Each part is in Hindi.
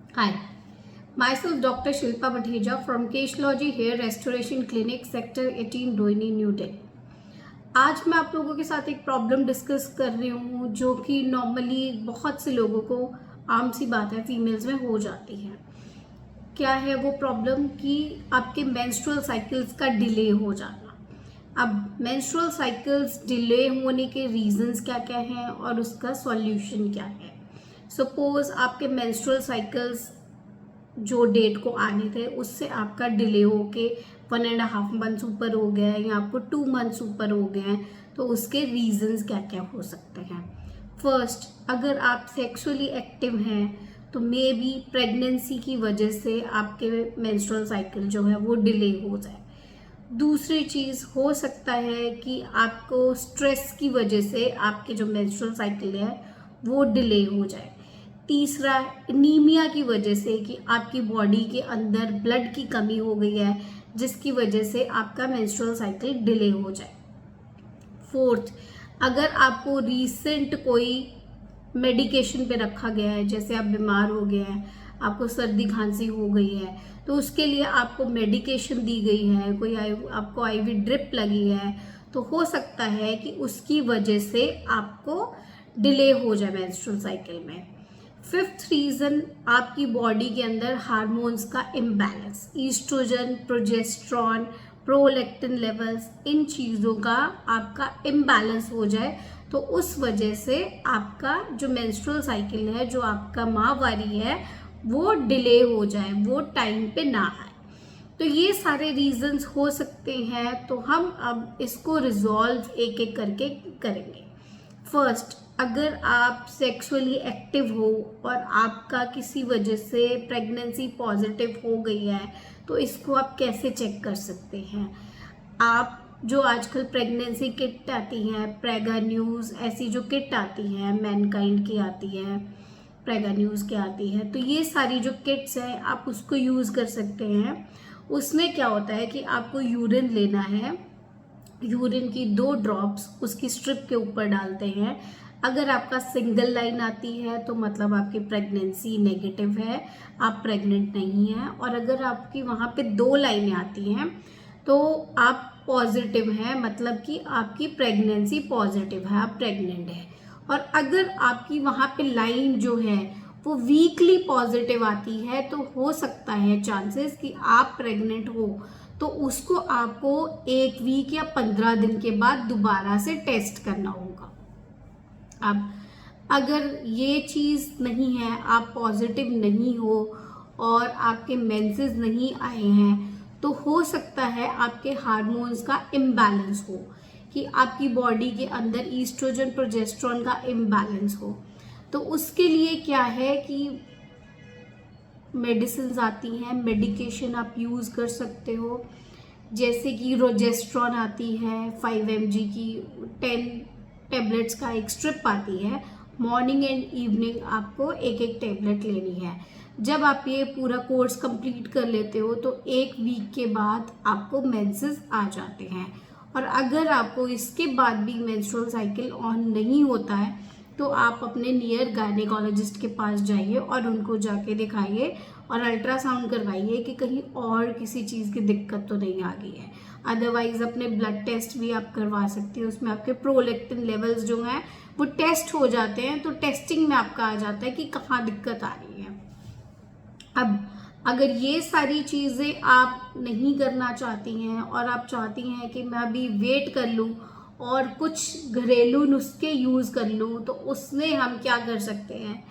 Hi, myself Dr. Shilpa Bhateja from Keshlogy Hair Restoration Clinic, Sector 18, Rohini, New Delhi. आज मैं आप लोगों के साथ एक प्रॉब्लम डिस्कस कर रही हूँ जो कि नॉर्मली बहुत से लोगों को आम सी बात है, फीमेल्स में हो जाती है। क्या है वो प्रॉब्लम कि आपके मेंस्ट्रुअल साइकिल्स का डिले हो जाना। अब मेंस्ट्रुअल साइकिल्स डिले होने के रीजंस क्या क्या हैं और उसका सॉल्यूशन क्या है। सपोज आपके मेंस्ट्रुअल साइकिल्स जो डेट को आने थे उससे आपका डिले हो के 1.5 मंथ्स ऊपर हो गया है या आपको 2 मंथ्स ऊपर हो गए हैं, तो उसके रीजंस क्या क्या हो सकते हैं। फर्स्ट, अगर आप सेक्सुअली एक्टिव हैं तो मे बी प्रेगनेंसी की वजह से आपके मेंस्ट्रुअल साइकिल जो है वो डिले हो जाए। दूसरी चीज़ हो सकता है कि आपको स्ट्रेस की वजह से आपके जो मेंस्ट्रुअल साइकिल है वो डिले हो जाए। तीसरा, एनीमिया की वजह से कि आपकी बॉडी के अंदर ब्लड की कमी हो गई है जिसकी वजह से आपका मेंस्ट्रुअल साइकिल डिले हो जाए। फोर्थ, अगर आपको रीसेंट कोई मेडिकेशन पे रखा गया है, जैसे आप बीमार हो गए हैं, आपको सर्दी खांसी हो गई है, तो उसके लिए आपको मेडिकेशन दी गई है, कोई आपको आईवी ड्रिप लगी है, तो हो सकता है कि उसकी वजह से आपको डिले हो जाए मेंस्ट्रुअल साइकिल में। फिफ्थ रीजन, आपकी बॉडी के अंदर हार्मोन्स का imbalance, estrogen, progesterone, prolactin levels, इन चीज़ों का आपका इम्बैलेंस हो जाए तो उस वजह से आपका जो मेंस्ट्रुअल साइकिल है, जो आपका माहवारी है, वो डिले हो जाए, वो टाइम पे ना आए। तो ये सारे रीजंस हो सकते हैं। तो हम अब इसको रिजॉल्व एक एक करके करेंगे। फर्स्ट, अगर आप सेक्सुअली एक्टिव हो और आपका किसी वजह से प्रेगनेंसी पॉजिटिव हो गई है तो इसको आप कैसे चेक कर सकते हैं। आप जो आजकल प्रेगनेंसी किट आती हैं, प्रेगा न्यूज़, ऐसी जो किट आती हैं, मैनकाइंड की आती है, प्रेगा न्यूज़ की आती है, तो ये सारी जो किट्स हैं आप उसको यूज़ कर सकते हैं। उसमें क्या होता है कि आपको यूरिन लेना है, यूरिन की 2 ड्रॉप्स उसकी स्ट्रिप के ऊपर डालते हैं। अगर आपका सिंगल लाइन आती है तो मतलब आपकी प्रेगनेंसी नेगेटिव है, आप प्रेग्नेंट नहीं हैं। और अगर आपकी वहाँ पे 2 लाइनें आती हैं तो आप पॉजिटिव हैं, मतलब कि आपकी प्रेगनेंसी पॉजिटिव है, आप प्रेग्नेंट हैं। और अगर आपकी वहाँ पे लाइन जो है वो वीकली पॉजिटिव आती है तो हो सकता है चांसेस कि आप प्रेग्नेंट हो, तो उसको आपको 1 वीक या 15 दिन के बाद दोबारा से टेस्ट करना होगा। अब अगर ये चीज़ नहीं है, आप पॉजिटिव नहीं हो और आपके मेंसेस नहीं आए हैं, तो हो सकता है आपके हार्मोन्स का इम्बैलेंस हो, कि आपकी बॉडी के अंदर ईस्ट्रोजन प्रोजेस्ट्रॉन का इम्बैलेंस हो। तो उसके लिए क्या है कि मेडिसिन आती हैं, मेडिकेशन आप यूज़ कर सकते हो। जैसे कि रोजेस्ट्रॉन आती है 5 mg की, 10 टैबलेट्स का एक स्ट्रिप आती है। मॉर्निंग एंड इवनिंग आपको एक एक टैबलेट लेनी है। जब आप ये पूरा कोर्स कंप्लीट कर लेते हो तो 1 वीक के बाद आपको मेंसेस आ जाते हैं। और अगर आपको इसके बाद भी मेंस्ट्रुअल साइकिल ऑन नहीं होता है तो आप अपने नियर गायनेकोलॉजिस्ट के पास जाइए और उनको जाके दिखाइए और अल्ट्रासाउंड करवाइए कि कहीं और किसी चीज़ की दिक्कत तो नहीं आ गई है। अदरवाइज अपने ब्लड टेस्ट भी आप करवा सकते हैं, उसमें आपके प्रोलैक्टिन लेवल्स जो हैं वो टेस्ट हो जाते हैं, तो टेस्टिंग में आपका आ जाता है कि कहाँ दिक्कत आ रही है। अब अगर ये सारी चीज़ें आप नहीं करना चाहती हैं और आप चाहती हैं कि मैं अभी वेट कर लूँ और कुछ घरेलू नुस्खे यूज़ कर लूँ, तो उसमें हम क्या कर सकते हैं।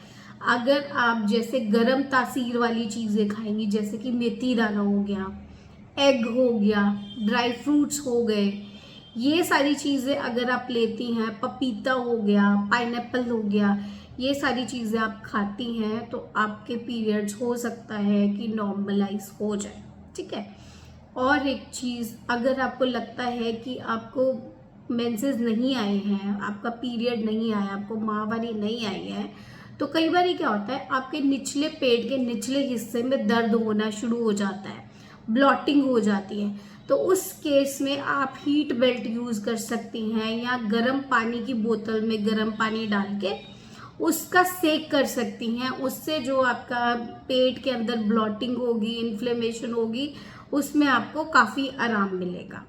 अगर आप जैसे गर्म तासीर वाली चीज़ें खाएंगी, जैसे कि मेथी दाना हो गया, एग हो गया, ड्राई फ्रूट्स हो गए, ये सारी चीज़ें अगर आप लेती हैं, पपीता हो गया, पाइनएप्पल हो गया, ये सारी चीज़ें आप खाती हैं तो आपके पीरियड्स हो सकता है कि नॉर्मलाइज हो जाए। ठीक है। और एक चीज़, अगर आपको लगता है कि आपको मेंसेस नहीं आए हैं, आपका पीरियड नहीं आया, आपको माहवारी नहीं आई है, तो कई बार क्या होता है, आपके निचले पेट के निचले हिस्से में दर्द होना शुरू हो जाता है, ब्लॉटिंग हो जाती है। तो उस केस में आप हीट बेल्ट यूज़ कर सकती हैं या गर्म पानी की बोतल में गर्म पानी डाल के उसका सेक कर सकती हैं। उससे जो आपका पेट के अंदर ब्लॉटिंग होगी, इन्फ्लेमेशन होगी, उसमें आपको काफ़ी आराम मिलेगा।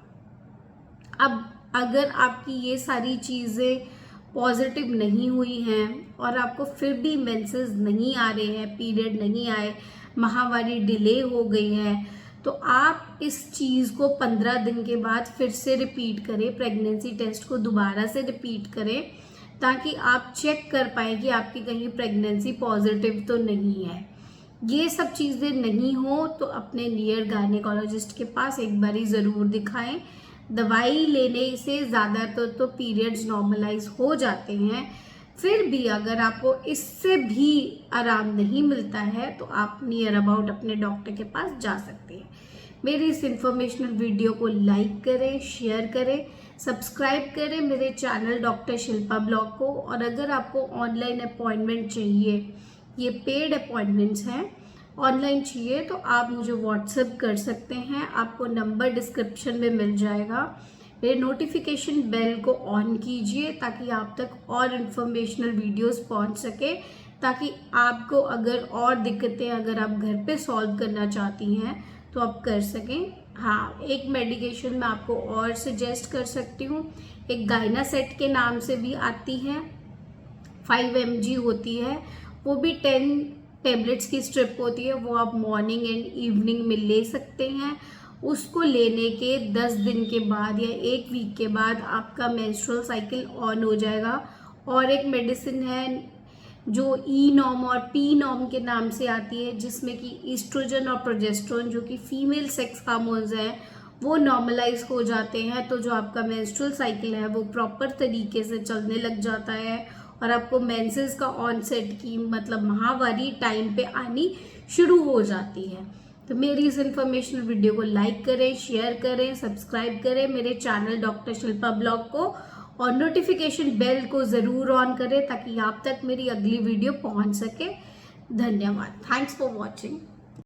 अब अगर आपकी ये सारी चीज़ें पॉजिटिव नहीं हुई हैं और आपको फिर भी मेंसेस नहीं आ रहे हैं, पीरियड नहीं आए, माहवारी डिले हो गई है, तो आप इस चीज़ को 15 दिन के बाद फिर से रिपीट करें, प्रेगनेंसी टेस्ट को दोबारा से रिपीट करें, ताकि आप चेक कर पाएँ कि आपकी कहीं प्रेगनेंसी पॉजिटिव तो नहीं है। ये सब चीज़ें नहीं हो तो अपने नियर गायनेकोलॉजिस्ट के पास एक बारी ज़रूर दिखाएं। दवाई लेने से ज़्यादातर तो पीरियड्स नॉर्मलाइज हो जाते हैं, फिर भी अगर आपको इससे भी आराम नहीं मिलता है तो आप नियर अबाउट अपने डॉक्टर के पास जा सकते हैं। मेरी इस इंफॉर्मेशनल वीडियो को लाइक करें, शेयर करें, सब्सक्राइब करें मेरे चैनल डॉक्टर शिल्पा ब्लॉग को। और अगर आपको ऑनलाइन अपॉइंटमेंट चाहिए, ये पेड अपॉइंटमेंट्स हैं, ऑनलाइन चाहिए तो आप मुझे व्हाट्सएप कर सकते हैं। आपको नंबर डिस्क्रिप्शन में मिल जाएगा। मेरे नोटिफिकेशन बेल को ऑन कीजिए ताकि आप तक और इन्फॉर्मेशनल वीडियोस पहुंच सके, ताकि आपको अगर और दिक्कतें अगर आप घर पे सॉल्व करना चाहती हैं तो आप कर सकें। हाँ, एक मेडिकेशन मैं आपको और सजेस्ट कर सकती हूँ, एक गायनासेट के नाम से भी आती है, 5 mg होती है, वो भी 10 टेबलेट्स की स्ट्रिप होती है, वो आप मॉर्निंग एंड इवनिंग में ले सकते हैं। उसको लेने के 10 दिन के बाद या 1 वीक के बाद आपका मेंस्ट्रुअल साइकिल ऑन हो जाएगा। और एक मेडिसिन है जो ई नॉर्म और पी नॉर्म के नाम से आती है, जिसमें कि ईस्ट्रोजन और प्रोजेस्टेरोन जो कि फीमेल सेक्स हार्मोन्स हैं वो नॉर्मलाइज हो जाते हैं। तो जो आपका मेंस्ट्रुअल साइकिल है वो प्रॉपर तरीके से चलने लग जाता है और आपको मेंसेस का ऑनसेट की मतलब माहवारी टाइम पे आनी शुरू हो जाती है। तो मेरी इस इंफॉर्मेशनल वीडियो को लाइक करें, शेयर करें, सब्सक्राइब करें मेरे चैनल डॉक्टर शिल्पा ब्लॉग को, और नोटिफिकेशन बेल को ज़रूर ऑन करें ताकि आप तक मेरी अगली वीडियो पहुंच सके। धन्यवाद। Thanks for watching.